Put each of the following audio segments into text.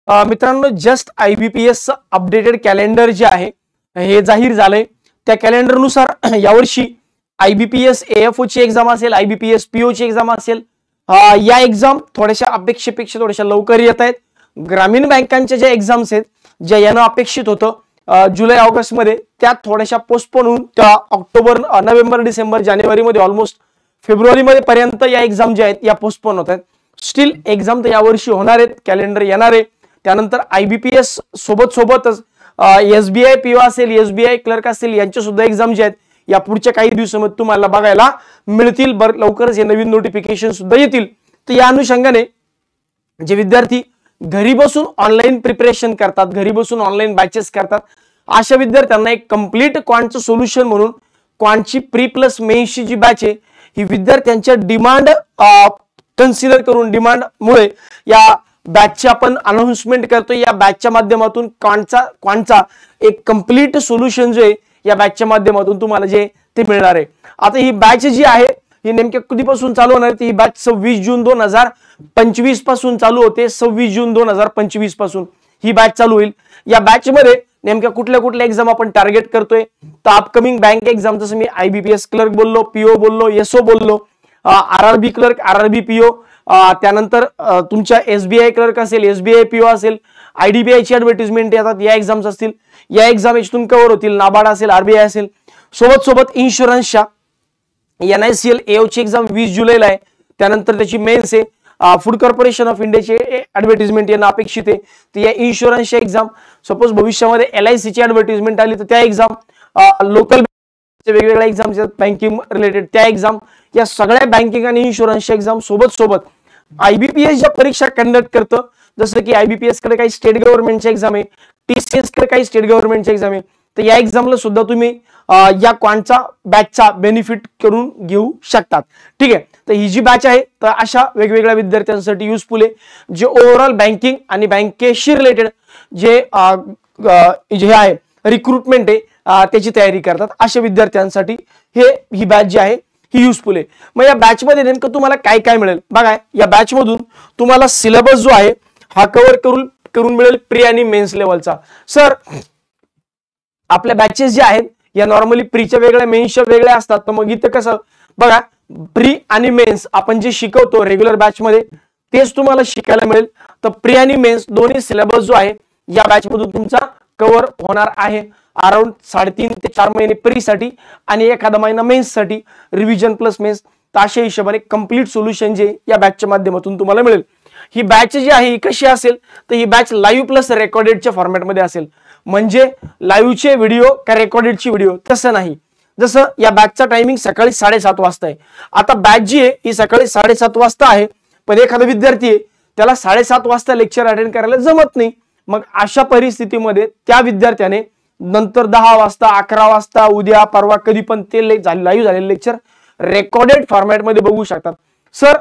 मित्रांनो just IBPS updated calendar जे आहे हे जाहीर झालंय। त्या कॅलेंडरनुसार यावर्षी IBPS AFO ची एक्झाम असेल, IBPS PO ची एक्झाम असेल। या एक्झाम थोड्याशा अपेक्षेपेक्षा थोड्याशा लवकर येत आहेत। ग्रामीण बँकांच्या ज्या एक्झाम्स आहेत ज्या यानं अपेक्षित होतं जुलै ऑगस्ट मध्ये, त्या थोड्याशा पोस्टपोन होऊन त्या ऑक्टोबर नोव्हेंबर डिसेंबर जानेवारी मध्ये ऑलमोस्ट फेब्रुवारी मध्ये पर्यंत या एक्झाम ज्या आहेत या पोस्टपोन होत आहेत। स्टील एक्झाम तर यावर्षी होणार आहेत, कॅलेंडर येणार आहे। त्यानंतर IBPS सोबतच SBI PO असेल, SBI क्लर्क असेल, यांच्या सुद्धा एक्झाम जे आहेत या पुढच्या काही दिवसांमध्ये तुम्हाला बघायला मिळतील। लवकरच हे नवीन नोटिफिकेशन सुद्धा येतील। तर या अनुषंगाने जे विद्यार्थी घरी बसून ऑनलाईन प्रिपरेशन करतात, घरी बसून ऑनलाईन बॅचेस करतात, अशा विद्यार्थ्यांना एक कंप्लीट क्वांटचं सोल्युशन म्हणून क्वांटची प्री प्लस मेन्सची जी बॅच आहे ही विद्यार्थ्यांच्या डिमांड कन्सिडर करून डिमांडमुळे या बॅचची आपण अनाउन्समेंट करतोय। या बॅचच्या माध्यमातून क्वांटचा एक कंप्लीट सोल्युशन जे या बॅचच्या माध्यमातून तुम्हाला जे ते मिळणार आहे। आता ही बॅच जी आहे ही नेमक्या कधीपासून चालू होणार आहे? ही बॅच 26 जून 2025 पासून चालू होते। 26 जून 2025 पासून ही बॅच चालू होईल। या बॅच मध्ये नेमक्या कुठल्या एक्झाम आपण टार्गेट करतोय? तर अपकमिंग बँक एक्झाम, जसं मी IBPS क्लर्क बोललो, PO बोललो, SO बोललो, RRB क्लर्क, RRB PO, त्यानंतर तुमच्या SBI क्लर्क असेल, SBI PO असेल, IDBI ची ऍडव्हर्टाइजमेंट येतात, या एक्झाम्स असतील, या एक्झाम याच्यातून कव्हर होतील। नाबार्ड असेल, RBI असेल, सोबत इन्शुरन्सच्या NICL AO ची एक्झाम 20 जुलैला आहे। त्यानंतर त्याची मेन्स आहे। फूड कॉर्पोरेशन ऑफ इंडियाची ऍडव्हर्टाइजमेंट येणं अपेक्षित आहे। तर या इन्शुरन्सच्या एक्झाम, सपोज भविष्यामध्ये LIC ची ऍडव्हर्टाइजमेंट आली तर त्या एक्झाम, लोकल वेगवेगळ्या एक्झाम्स बँकिंग रिलेटेड त्या एक्झाम, या सगळ्या बँकिंग आणि इन्शुरन्सच्या एक्झाम सोबत IBPS ज्या परीक्षा कंडक्ट करतं, जसं की IBPS कडे काही स्टेट गव्हर्नमेंटच्या एक्झाम आहे, TCS कडे काही स्टेट गव्हर्नमेंटच्या एक्झाम आहे, तर या एक्झामला सुद्धा तुम्ही या क्वांटचा बॅचचा बेनिफिट करून घेऊ शकतात। ठीक आहे, तर ही जी बॅच आहे तर अशा वेगवेगळ्या विद्यार्थ्यांसाठी युजफुल आहे जे ओव्हरऑल बँकिंग आणि बँकेशी रिलेटेड जे आहे रिक्रुटमेंट आहे त्याची तयारी करतात, अशा विद्यार्थ्यांसाठी ही बॅच जी आहे ही युजफुल आहे। मग या बॅच मध्ये नेमकं तुम्हाला काय मिळेल बघा। या बॅच मधून तुम्हाला सिलेबस जो आहे हा कव्हर करून मिळेल प्री आणि मेन्स लेवलचा। सर आपल्या बॅचेस जे आहेत या नॉर्मली प्रीच्या वेगळ्या मेन्सच्या वेगळ्या असतात, तर मग इथं कसं बघा, प्री आणि मेन्स आपण जे शिकवतो रेग्युलर बॅच मध्ये तेच तुम्हाला शिकायला मिळेल। तर प्री आणि मेन्स दोन्ही सिलेबस जो आहे या बॅच मधून तुमचा कव्हर होणार आहे। अराउंड 3.5 ते 4 महिने प्री साठी आणि एखादा महिना मेन्स साठी, रिव्हिजन प्लस मेन्स, तर अशा हिशोबाने कंप्लीट सोल्युशन जे या बॅचच्या माध्यमातून तुम्हाला मिळेल। ही बॅच जी आहे ही कशी असेल तर ही बॅच लाईव्ह प्लस रेकॉर्डेडच्या फॉर्मॅटमध्ये असेल। म्हणजे लाईव्हचे व्हिडिओ का रेकॉर्डेडची व्हिडिओ तसं नाही। जसं या बॅचचा टायमिंग सकाळी 7:30 वाजता आहे। आता बॅच जी आहे ही सकाळी 7:30 वाजता आहे, पण एखादा विद्यार्थी आहे त्याला 7:30 वाजता लेक्चर अटेंड करायला जमत नाही। मग अशा परिस्थितीमध्ये त्या विद्यार्थ्याने नंतर 10 वाजता, 11 वाजता, उद्या परवा कधी पण ते लाईव्ह झालेले लेक्चर रेकॉर्डेड फॉर्मॅटमध्ये बघू शकतात। सर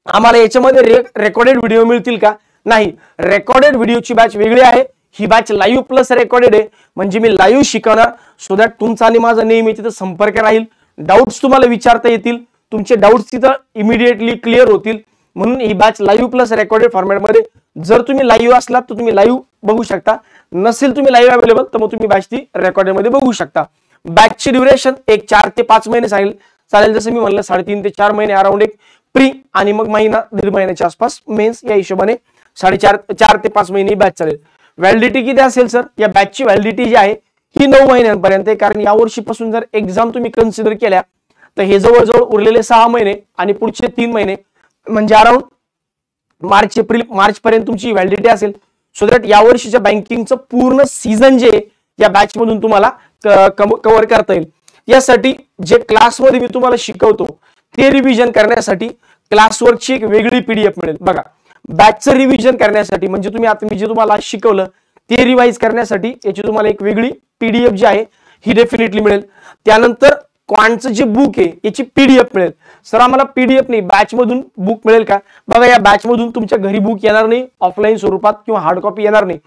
आम्हाला याच्यामध्ये रेकॉर्डेड व्हिडिओ मिळतील का? नाही, रेकॉर्डेड व्हिडिओची बॅच वेगळी आहे। ही बॅच लाईव्ह प्लस रेकॉर्डेड आहे, म्हणजे मी लाईव्ह शिकवणार सो दॅट तुमचा आणि माझा नेहमी तिथं संपर्क राहील, डाऊट्स तुम्हाला विचारता येतील, तुमचे डाऊट्स तिथं इमिडिएटली क्लिअर होतील। म्हणून ही बॅच लाईव्ह प्लस रेकॉर्डेड फॉर्मॅटमध्ये, जर तुम्ही लाईव्ह असलात तर तुम्ही लाईव्ह बघू शकता, नसेल तुम्ही लाईव्ह अवेलेबल तर मग तुम्ही बॅच ती रेकॉर्डेड मध्ये बघू शकता। बॅचची ड्युरेशन 4 ते 5 महिने चालेल, जसं मी म्हणलं 3.5 ते 4 महिने अराउंड एक प्री आणि मग महिना 1.5 महिन्याच्या आसपास मेन्स, या हिशोबाने 4 ते 5 महिने बॅच चालेल। व्हॅलिडिटी किती असेल सर? या बॅचची व्हॅलिडिटी जी आहे ही 9 महिन्यांपर्यंत आहे, कारण या वर्षीपासून जर एक्झाम तुम्ही कन्सिडर केल्या तर हे जवळजवळ उरलेले 6 महिने आणि पुढचे 3 महिने म्हणजे अराउंड मार्च पर्यंत तुमची व्हॅलिडिटी असेल। सो दॅट या वर्षीच्या बँकिंगचं पूर्ण सीझन जे या बॅच मधून तुम्हाला कव्हर करता येईल। यासाठी जे क्लासमध्ये मी तुम्हाला शिकवतो ते रिव्हिजन करण्यासाठी क्लासवर्कची एक वेगळी PDF मिळेल बघा। बॅचचं रिव्हिजन करण्यासाठी म्हणजे तुम्ही आता मी जे तुम्हाला शिकवलं ते रिवाइज करण्यासाठी याची तुम्हाला एक वेगळी PDF जी आहे ही डेफिनेटली मिळेल। त्यानंतर क्वांटचं जे बुक आहे याची PDF मिळेल। सर आम्हाला PDF नाही, बॅच मधून बुक मिळेल का? बघा, या बॅच मधून तुमच्या घरी बुक येणार नाही ऑफलाईन स्वरूपात किंवा हार्ड कॉपी येणार नाही।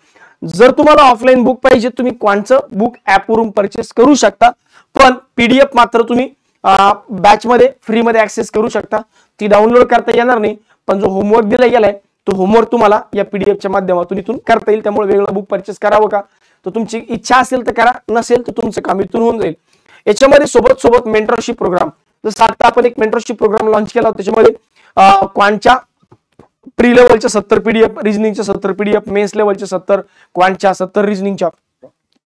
जर तुम्हाला ऑफलाईन बुक पाहिजे तुम्ही क्वांटचं बुक ऍप वरून परचेस करू शकता, पण PDF मात्र तुम्ही बॅच मध्ये फ्री मध्ये ऍक्सेस करू शकता। ती डाउनलोड करता येणार नाही, पण जो होमवर्क दिला गेलाय तो होमवर्क तुम्हाला या पीडीएफच्या माध्यमातून इथून करता येईल. त्यामुळे वेगळं बुक परचेस करावं का, तर तुमची इच्छा असेल तर करा, नसेल तर तुमचं काम इथून होऊन जाईल. याच्यामध्ये सोबत सोबत मेंटरशिप प्रोग्राम, जसं आता आपण एक मेंटरशिप प्रोग्राम लॉन्च केला होता, त्याच्यामध्ये क्वांटच्या प्री लेवलच्या 70 पीडीएफ, रिजनिंगच्या 70 पीडीएफ, मेन्स लेवलच्या 70, क्वांटच्या 70, रिजनिंगच्या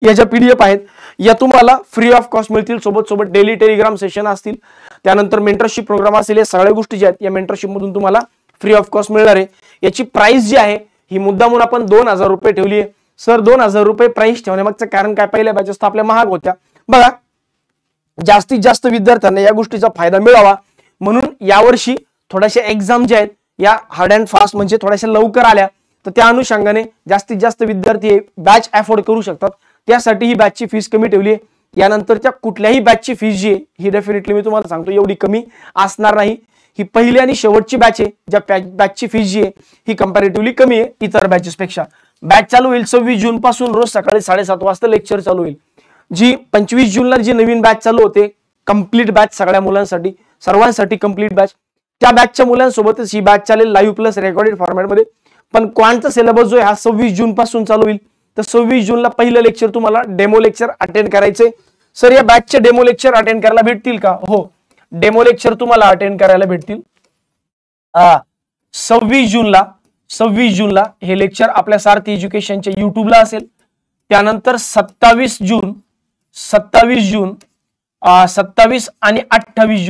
या ज्या पीडीएफ आहेत या तुम्हाला फ्री ऑफ कॉस्ट मिळतील. सोबत सोबत डेली टेलिग्राम सेशन असतील, त्यानंतर मेंटरशिप प्रोग्राम असेल, या सगळ्या गोष्टी ज्या आहेत या मेंटरशिप मधून तुम्हाला फ्री ऑफ कॉस्ट मिळणार आहे. याची प्राइस जी आहे ही मुद्दामून आपण 2000 रुपये ठेवली आहे. सर 2000 रुपये प्राइस ठेवण्यामागचं कारण काय, पहिल्या बॅचेस तर आपल्या महाग होत्या. बघा, जास्तीत जास्त विद्यार्थ्यांना या गोष्टीचा फायदा मिळावा म्हणून यावर्षी थोड्याशा एक्झाम ज्या आहेत या हार्ड अँड फास्ट म्हणजे थोड्याशा लवकर आल्या, तर त्या अनुषंगाने जास्तीत जास्त विद्यार्थी बॅच अफोर्ड करू शकतात. त्यासाठी ही बॅचची फीस कमी ठेवली आहे. यानंतरच्या कुठल्याही बॅचची फीस जी आहे ही डेफिनेटली मी तुम्हाला सांगतो एवढी कमी असणार नाही. ही पहिली आणि शेवटची बॅच आहे ज्या बॅचची फीस जी आहे ही कंपॅरेटिव्हली कमी आहे इतर बॅचेस पेक्षा. बॅच चालू होईल 26 जून पासून, रोज सकाळी 7:30 वाजता लेक्चर चालू होईल. जी 25 जूनला जी नवीन बॅच चालू होते, कंप्लीट बॅच सगळ्या मुलांसाठी, सर्वांसाठी कंप्लीट बॅच, त्या बॅचच्या मुलांसोबतच ही बॅच चालेल लाईव्ह प्लस रेकॉर्डेड फॉर्मॅटमध्ये. पण क्वांटचा सिलेबस जो आहे हा 26 जून पासून चालू होईल. तर 26 जूनला पहिलं लेक्चर तुम्हाला डेमो लेक्चर अटेंड करायचंय. सर या बॅचचे डेमो लेक्चर अटेंड करायला भेटतील का? हो, डेमो लेक्चर तुम्हाला अटेंड करायला भेटतील. 26 जूनला हे लेक्चर आपल्या सारथी एज्युकेशनच्या युट्यूबला असेल. त्यानंतर 27 आणि 28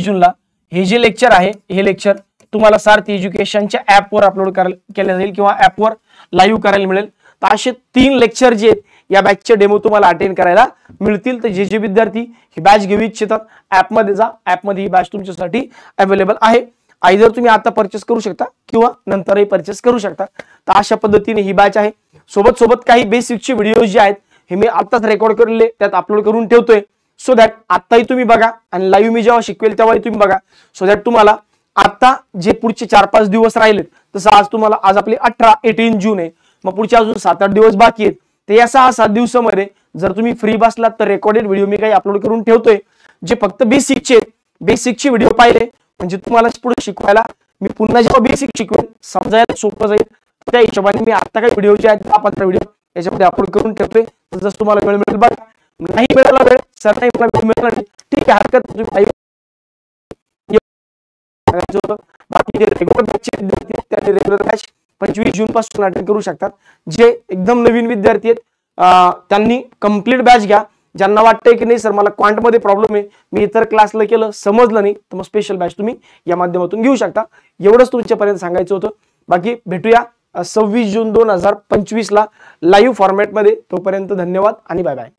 जूनला हे जे लेक्चर आहे हे लेक्चर तुम्हाला सारथी एज्युकेशनच्या ऍपवर अपलोड केले जाईल किंवा ऍपवर लाईव्ह करायला मिळेल. तर असे 3 लेक्चर जे आहेत या बॅचचे डेमो तुम्हाला अटेंड करायला मिळतील. तर जे विद्यार्थी ही बॅच घेऊ इच्छितात ऍपमध्ये जा, ऍपमध्ये ही बॅच तुमच्यासाठी अवेलेबल आहे. आयदर तुम्ही आता परचेस करू शकता किंवा नंतरही परचेस करू शकता. तर अशा पद्धतीने ही बॅच आहे. सोबत सोबत काही बेसिकचे व्हिडिओ जे आहेत हे मी आताच रेकॉर्ड केलेले त्यात अपलोड करून ठेवतोय, सो दॅट आताही तुम्ही बघा आणि लाईव्ह मी जेव्हा शिकवेल तेव्हाही तुम्ही बघा, सो दॅट तुम्हाला आता जे पुढचे 4-5 दिवस राहिलेत, तसं आज आपली 18 जून आहे, मग पुढचे अजून 7-8 दिवस बाकी आहेत. तर या 6-7 दिवसामध्ये जर तुम्ही फ्री बसलात तर रेकॉर्डेड व्हिडिओ मी काही अपलोड करून ठेवतोय जे फक्त बेसिकचे व्हिडिओ पाहिले म्हणजे तुम्हाला पुढे शिकवायला मी पुन्हा जेव्हा बेसिक शिकवेल समजायला सोपं जाईल. त्या हिशोबाने मी आता काही व्हिडिओ जे आहेत 10-15 व्हिडिओ याच्यामध्ये अपलोड करून ठेवतोय. जसं तुम्हाला वेळ मिळेल बघा, नाही मिळाला वेळ, सर नाही मला वेळ मिळाला नाही, ठीक आहे, हरकत नाही. बाकी जे रेग्युलर बॅच त्यांनी रेग्युलर बॅच 25 जून पासून अटेंड करू शकतात. जे एकदम नवीन विद्यार्थी आहेत त्यांनी कंप्लीट बॅच घ्या. ज्यांना वाटतंय की नाही सर मला क्वांट मध्ये प्रॉब्लेम आहे, मी इतर क्लासला केलं समजलं नाही, तर मग स्पेशल बॅच तुम्ही या माध्यमातून घेऊ शकता. एवढंच तुमच्यापर्यंत सांगायचं होतं. बाकी भेटूया 26 जून 2025 ला लाईव्ह फॉर्मॅटमध्ये. तोपर्यंत धन्यवाद आणि बाय बाय.